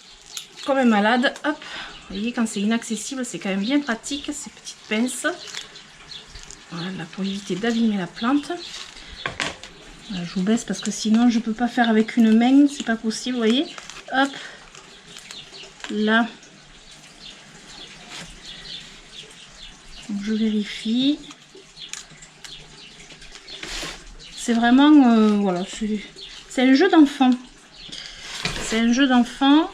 comme un malade. Hop. Vous voyez, quand c'est inaccessible, c'est quand même bien pratique, ces petites pinces. Voilà, pour éviter d'abîmer la plante. Voilà, je vous baisse parce que sinon je peux pas faire avec une main, c'est pas possible, vous voyez. Hop, là. Donc, je vérifie. C'est vraiment, voilà, c'est un jeu d'enfant. C'est un jeu d'enfant.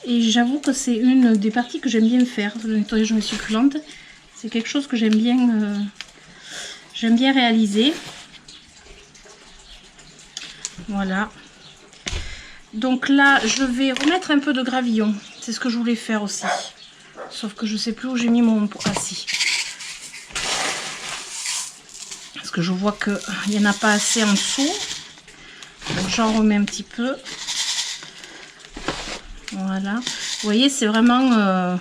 Et j'avoue que c'est une des parties que j'aime bien faire, le nettoyage de mes succulentes. C'est quelque chose que j'aime bien réaliser. Voilà. Donc là, je vais remettre un peu de gravillon. C'est ce que je voulais faire aussi. Sauf que je sais plus où j'ai mis mon... Ah si. Parce que je vois qu'il n'y en a pas assez en dessous. Donc j'en remets un petit peu. Voilà. Vous voyez, c'est vraiment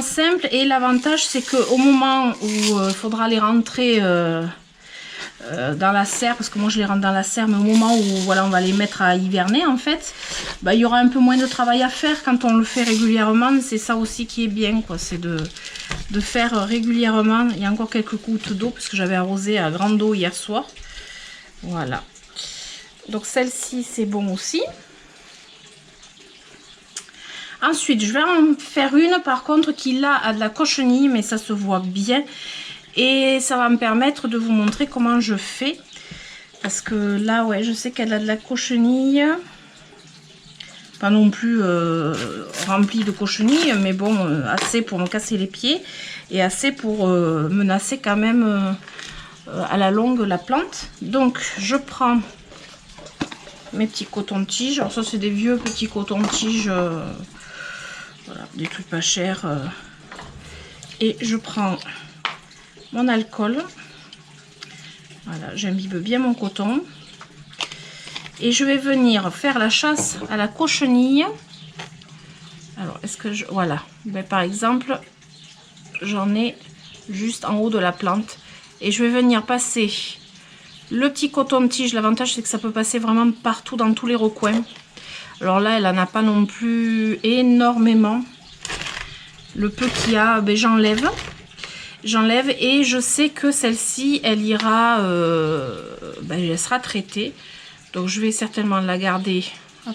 simple. Et l'avantage, c'est qu'au moment où il faudra les rentrer... dans la serre, parce que moi je les rentre dans la serre, mais au moment où voilà, on va les mettre à hiverner en fait, bah, il y aura un peu moins de travail à faire quand on le fait régulièrement. C'est ça aussi qui est bien, quoi, c'est de faire régulièrement. Il y a encore quelques gouttes d'eau parce que j'avais arrosé à grande eau hier soir. Voilà, donc celle-ci c'est bon aussi. Ensuite je vais en faire une par contre qui là a de la cochenille, mais ça se voit bien. Et ça va me permettre de vous montrer comment je fais. Parce que là, ouais, je sais qu'elle a de la cochenille. pas non plus rempli de cochenilles, mais bon, assez pour me casser les pieds et assez pour menacer quand même à la longue la plante. Donc je prends mes petits cotons-tiges. Alors ça c'est des vieux petits cotons-tiges, voilà, des trucs pas chers. Et je prends mon alcool. Voilà, j'imbibe bien mon coton. Et je vais venir faire la chasse à la cochenille. Alors, est-ce que je... Voilà. Ben, par exemple, j'en ai juste en haut de la plante. Et je vais venir passer le petit coton-tige. L'avantage, c'est que ça peut passer vraiment partout dans tous les recoins. Alors là, elle n'en a pas non plus énormément. Le peu qu'il y a, ben, j'enlève. J'enlève et je sais que celle-ci, elle ira... ben, elle sera traitée. Donc je vais certainement la garder.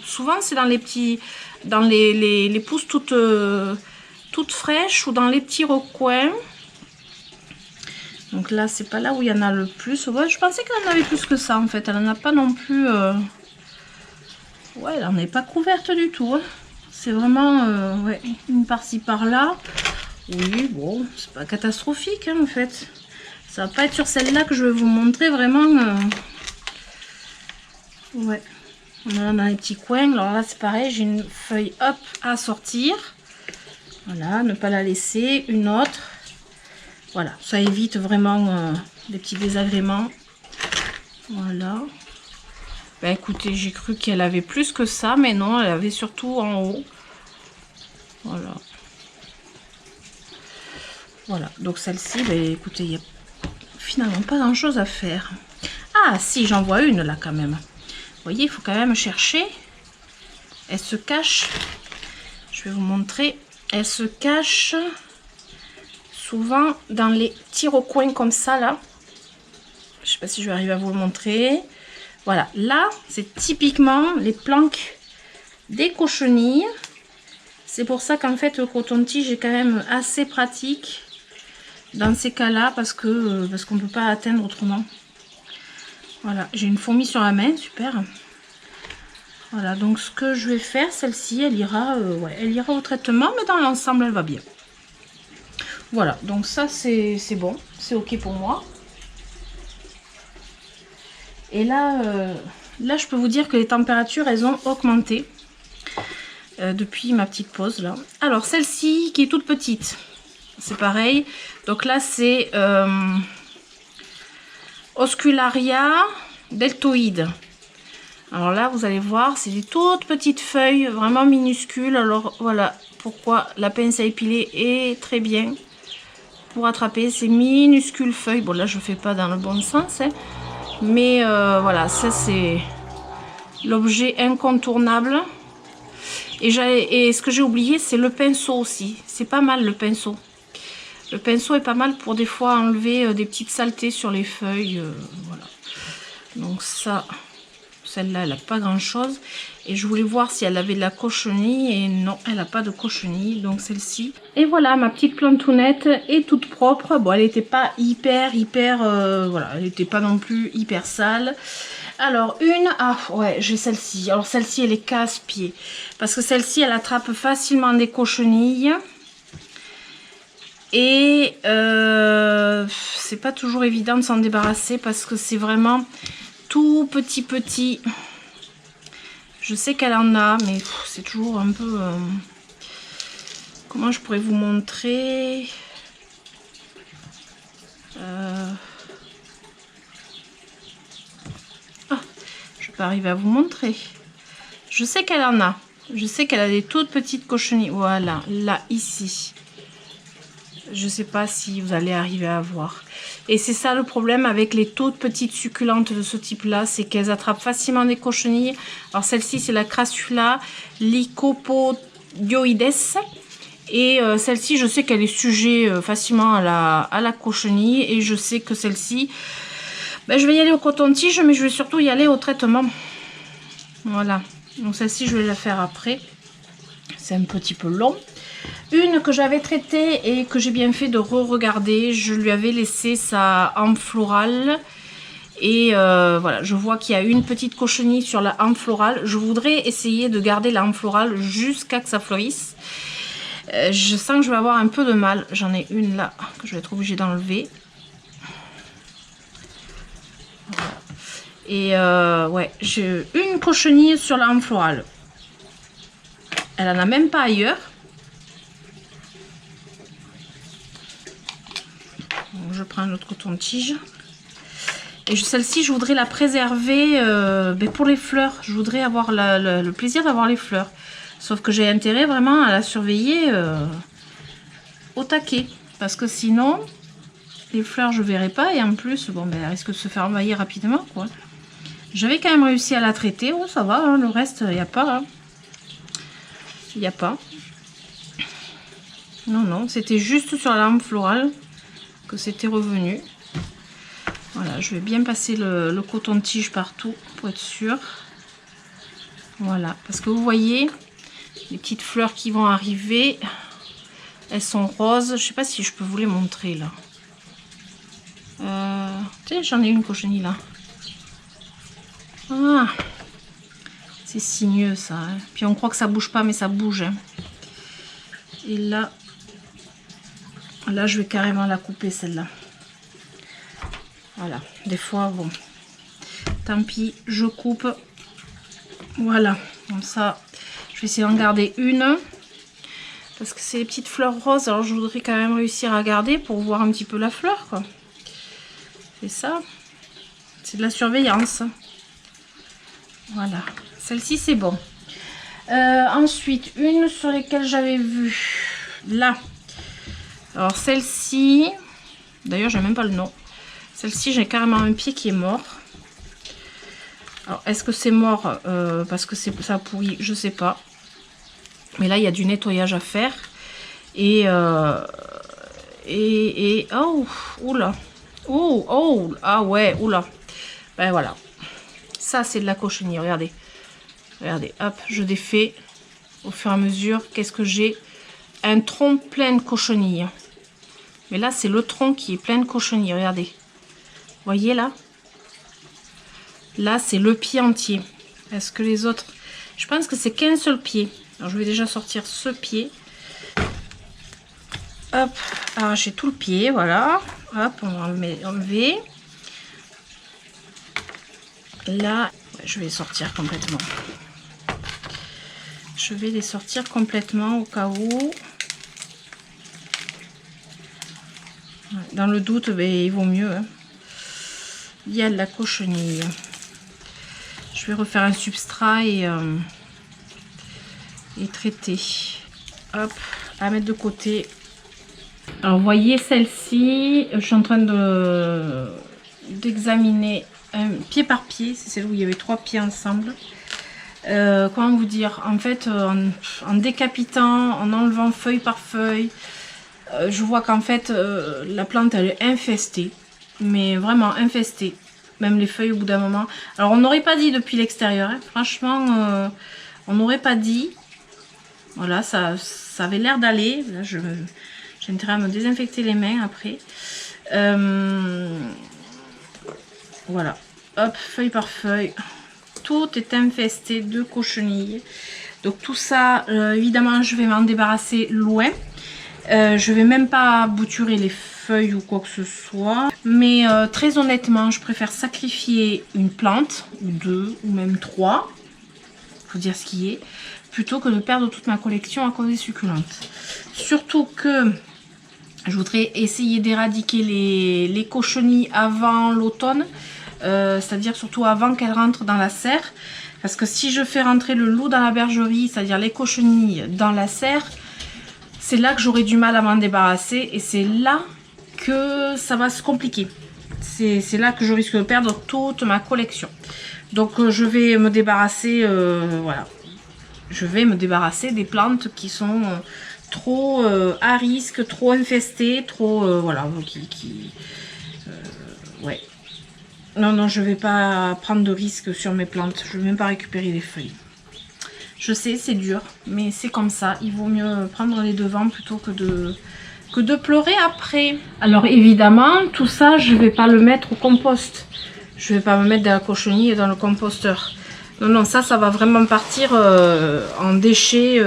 Souvent c'est dans les petits, dans les pousses toutes fraîches ou dans les petits recoins. Donc là c'est pas là où il y en a le plus. Ouais, je pensais qu'elle en avait plus que ça en fait. Elle en a pas non plus. Ouais, elle n'en est pas couverte du tout. Hein. C'est vraiment ouais, une par-ci par-là. Oui, bon, c'est pas catastrophique hein, en fait. Ça va pas être sur celle-là que je vais vous montrer vraiment. Ouais, on a dans les petits coins. Alors là c'est pareil, j'ai une feuille hop à sortir. Voilà, ne pas la laisser. Une autre. Voilà, ça évite vraiment des petits désagréments. Voilà. Bah écoutez, j'ai cru qu'elle avait plus que ça, mais non, elle avait surtout en haut. Voilà. Voilà, donc celle-ci, bah écoutez, il n'y a finalement pas grand chose à faire. Ah si, j'en vois une là quand même. Vous voyez, il faut quand même chercher. Elle se cache. Je vais vous montrer. Elle se cache souvent dans les petits recoins comme ça, là. Je ne sais pas si je vais arriver à vous le montrer. Voilà, là, c'est typiquement les planques des cochenilles. C'est pour ça qu'en fait, le coton-tige est quand même assez pratique dans ces cas-là, parce qu'on ne peut pas atteindre autrement. Voilà, j'ai une fourmi sur la main, super. Voilà, donc ce que je vais faire, celle-ci, elle ira, ouais, elle ira au traitement, mais dans l'ensemble, elle va bien. Voilà, donc ça, c'est bon, c'est ok pour moi. Et là, là, je peux vous dire que les températures, elles ont augmenté depuis ma petite pause, là. Alors, celle-ci, qui est toute petite, c'est pareil. Donc là, c'est... Oscularia deltoïde. Alors là, vous allez voir, c'est des toutes petites feuilles, vraiment minuscules. Alors voilà pourquoi la pince à épiler est très bien pour attraper ces minuscules feuilles. Bon là, je fais pas dans le bon sens, hein, mais voilà, ça c'est l'objet incontournable. Et ce que j'ai oublié, c'est le pinceau aussi. C'est pas mal le pinceau. Le pinceau est pas mal pour des fois enlever des petites saletés sur les feuilles. Voilà. Donc ça, celle-là, elle n'a pas grand-chose. Et je voulais voir si elle avait de la cochenille. Et non, elle n'a pas de cochenille. Donc celle-ci. Et voilà, ma petite plantounette est toute propre. Bon, elle n'était pas hyper, voilà, elle n'était pas non plus hyper sale. Alors, ah ouais, j'ai celle-ci. Alors celle-ci, elle est casse-pied. Parce que celle-ci, elle attrape facilement des cochenilles. Et c'est pas toujours évident de s'en débarrasser parce que c'est vraiment tout petit. Je sais qu'elle en a, mais c'est toujours un peu... comment je pourrais vous montrer je vais pas arriver à vous montrer. Je sais qu'elle en a. Je sais qu'elle a des toutes petites cochenilles. Voilà, là, ici. Je sais pas si vous allez arriver à voir. Et c'est ça le problème avec les toutes petites succulentes de ce type là, c'est qu'elles attrapent facilement des cochenilles. Alors celle-ci c'est la Crassula lycopodioides. Et celle-ci je sais qu'elle est sujet facilement à la cochenille. Et je sais que celle-ci, ben, je vais y aller au coton-tige, mais je vais surtout y aller au traitement. Voilà, donc celle-ci je vais la faire après. C'est un petit peu long. Une que j'avais traitée et que j'ai bien fait de re-regarder, je lui avais laissé sa ample florale Et voilà, je vois qu'il y a une petite cochenille sur la hampe florale. Je voudrais essayer de garder la hampe florale jusqu'à que ça fleurisse. Je sens que je vais avoir un peu de mal. J'en ai une là que je vais être obligée d'enlever. Voilà. Et ouais, j'ai une cochenille sur la hampe florale. Elle en a même pas ailleurs. Donc, je prends un autre coton-tige. Et celle-ci, je voudrais la préserver pour les fleurs. Je voudrais avoir le plaisir d'avoir les fleurs. Sauf que j'ai intérêt vraiment à la surveiller au taquet. Parce que sinon, les fleurs, je ne verrai pas. Et en plus, bon, ben, elle risque de se faire envahir rapidement, quoi. J'avais quand même réussi à la traiter. Oh, ça va, hein, le reste, il n'y a pas. Hein. Il n'y a pas. Non, non, c'était juste sur la hampe florale que c'était revenu. Voilà, je vais bien passer le coton-tige partout pour être sûr. Voilà, parce que vous voyez, les petites fleurs qui vont arriver, elles sont roses. Je ne sais pas si je peux vous les montrer là. Tiens, j'en ai une cochenille là. Ah, c'est sinueux ça. Hein. Puis on croit que ça bouge pas, mais ça bouge. Hein. Et là, je vais carrément la couper celle-là. Voilà, des fois, bon, tant pis, je coupe. Voilà, comme ça, je vais essayer d'en garder une. Parce que c'est les petites fleurs roses, alors je voudrais quand même réussir à garder pour voir un petit peu la fleur, quoi. C'est ça, c'est de la surveillance. Voilà, celle-ci, c'est bon. Ensuite, une sur lesquelles j'avais vu, là. Alors, celle-ci, d'ailleurs, j'ai même pas le nom. Celle-ci, j'ai carrément un pied qui est mort. Alors, est-ce que c'est mort parce que ça a pourri? Je sais pas. Mais là, il y a du nettoyage à faire. Et oh, oula. Oh, ah ouais, oula. Ben voilà. Ça, c'est de la cochenille, regardez. Regardez, hop, je défais au fur et à mesure. Qu'est-ce que j'ai? Un tronc plein de cochenilles. Mais là, c'est le tronc qui est plein de cochenilles, regardez. Voyez là? Là, c'est le pied entier. Est-ce que les autres... Je pense que c'est qu'un seul pied. Alors, je vais déjà sortir ce pied. Hop, arracher tout le pied, voilà. Hop, on va enlever. Là, je vais les sortir complètement. Je vais les sortir complètement au cas où. Dans le doute, ben, il vaut mieux. Hein. Il y a de la cochenille. Je vais refaire un substrat et traiter. Hop, à mettre de côté. Alors, vous voyez celle-ci, je suis en train d'examiner pied par pied. C'est celle où il y avait 3 pieds ensemble. Comment vous dire? En fait, en décapitant, en enlevant feuille par feuille, je vois qu'en fait, la plante, elle est infestée. Mais vraiment infestée. Même les feuilles au bout d'un moment. Alors, on n'aurait pas dit depuis l'extérieur. Hein. Franchement, on n'aurait pas dit. Voilà, ça avait l'air d'aller. Là, j'ai intérêt à me désinfecter les mains après. Voilà. Hop, feuille par feuille. Tout est infesté de cochenilles. Donc, tout ça, évidemment, je vais m'en débarrasser loin. Je vais même pas bouturer les feuilles ou quoi que ce soit. Mais très honnêtement, je préfère sacrifier une plante, ou 2, ou même 3. Il faut dire ce qui est. Plutôt que de perdre toute ma collection à cause des succulentes. Surtout que je voudrais essayer d'éradiquer les cochenilles avant l'automne. C'est-à-dire surtout avant qu'elles rentrent dans la serre. Parce que si je fais rentrer le loup dans la bergerie, c'est-à-dire les cochenilles dans la serre, c'est là que j'aurai du mal à m'en débarrasser. Et c'est là que ça va se compliquer. C'est là que je risque de perdre toute ma collection. Donc je vais me débarrasser, voilà. Je vais me débarrasser des plantes qui sont trop à risque, trop infestées, trop, voilà, ouais. Non, je vais pas prendre de risque sur mes plantes. Je vais même pas récupérer les feuilles. Je sais, c'est dur, mais c'est comme ça. Il vaut mieux prendre les devants plutôt que de pleurer après. Alors évidemment, tout ça, je vais pas le mettre au compost. Je vais pas me mettre de la cochenille dans le composteur. Non, non, ça va vraiment partir en déchets.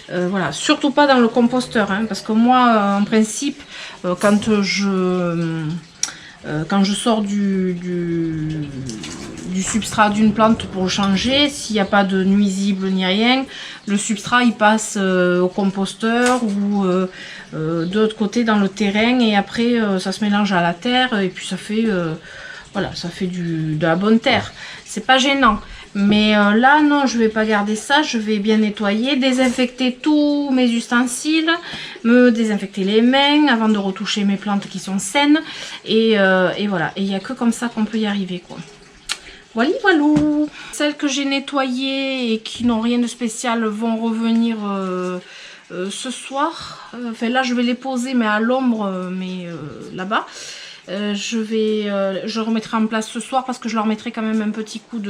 Voilà, surtout pas dans le composteur, hein, parce que moi, en principe, quand je sors du substrat d'une plante pour le changer, s'il n'y a pas de nuisible ni rien, le substrat il passe au composteur ou de l'autre côté dans le terrain, et après ça se mélange à la terre et puis ça fait voilà, ça fait de la bonne terre. C'est pas gênant. Mais là, non, je vais pas garder ça. Je vais bien nettoyer, désinfecter tous mes ustensiles, me désinfecter les mains avant de retoucher mes plantes qui sont saines. Et voilà. Et il n'y a que comme ça qu'on peut y arriver, quoi. Voilà, voilà. Celles que j'ai nettoyées et qui n'ont rien de spécial vont revenir ce soir. Enfin, là, je vais les poser, mais à l'ombre, mais là-bas. Je remettrai en place ce soir parce que je leur mettrai quand même un petit coup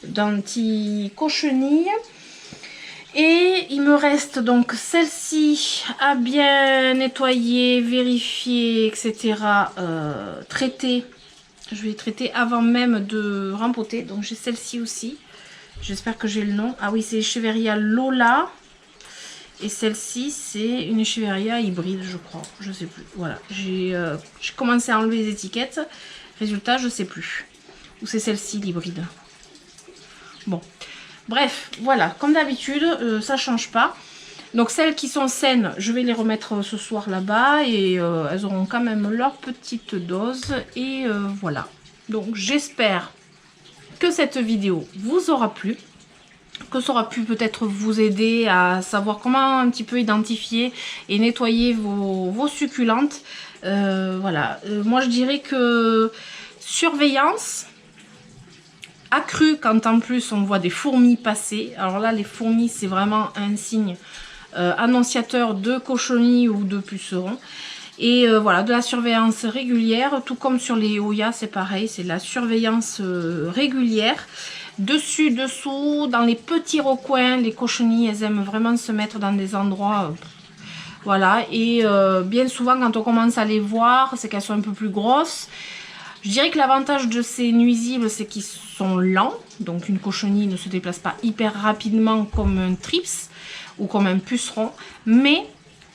d'anti-cochenille. Et il me reste donc celle-ci à bien nettoyer, vérifier, etc. Traiter. Je vais traiter avant même de rempoter. Donc j'ai celle-ci aussi. J'espère que j'ai le nom. Ah oui, c'est Echeveria Lola. Et celle-ci, c'est une Echeveria hybride, je crois. Je sais plus. Voilà. J'ai commencé à enlever les étiquettes. Résultat, je sais plus. Ou c'est celle-ci, l'hybride. Bon. Bref, voilà. Comme d'habitude, ça change pas. Donc, celles qui sont saines, je vais les remettre ce soir là-bas. Et elles auront quand même leur petite dose. Et voilà. Donc, j'espère que cette vidéo vous aura plu. Que ça aura pu peut-être vous aider à savoir comment un petit peu identifier et nettoyer vos succulentes. Voilà, moi je dirais que surveillance accrue quand en plus on voit des fourmis passer. Alors là, les fourmis, c'est vraiment un signe annonciateur de cochenille ou de puceron. Et voilà, de la surveillance régulière, tout comme sur les Hoya, c'est pareil, c'est de la surveillance régulière. Dessus, dessous, dans les petits recoins, les cochenilles, elles aiment vraiment se mettre dans des endroits, voilà. Et bien souvent, quand on commence à les voir, c'est qu'elles sont un peu plus grosses. Je dirais que l'avantage de ces nuisibles, c'est qu'ils sont lents. Donc une cochenille ne se déplace pas hyper rapidement comme un trips ou comme un puceron, mais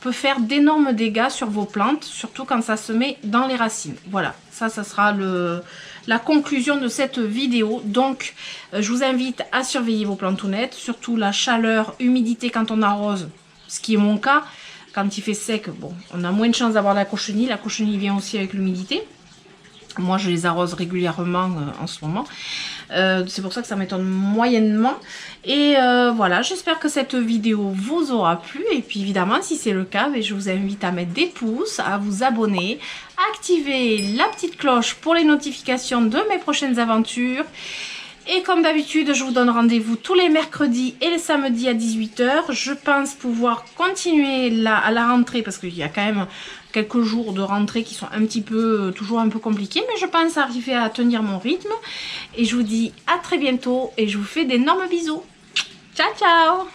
peut faire d'énormes dégâts sur vos plantes, surtout quand ça se met dans les racines. Voilà, ça sera la conclusion de cette vidéo. Donc, je vous invite à surveiller vos plantounettes, surtout la chaleur, humidité quand on arrose, ce qui est mon cas. Quand il fait sec, bon, on a moins de chances d'avoir la cochenille. La cochenille vient aussi avec l'humidité. Moi, je les arrose régulièrement en ce moment. C'est pour ça que ça m'étonne moyennement. Et voilà, j'espère que cette vidéo vous aura plu. Et puis évidemment, si c'est le cas, je vous invite à mettre des pouces, à vous abonner, à activer la petite cloche pour les notifications de mes prochaines aventures. Et comme d'habitude, je vous donne rendez-vous tous les mercredis et les samedis à 18 h. Je pense pouvoir continuer à la rentrée parce qu'il y a quand même quelques jours de rentrée qui sont un petit peu, toujours un peu compliqués. Mais je pense arriver à tenir mon rythme. Et je vous dis à très bientôt et je vous fais d'énormes bisous. Ciao, ciao!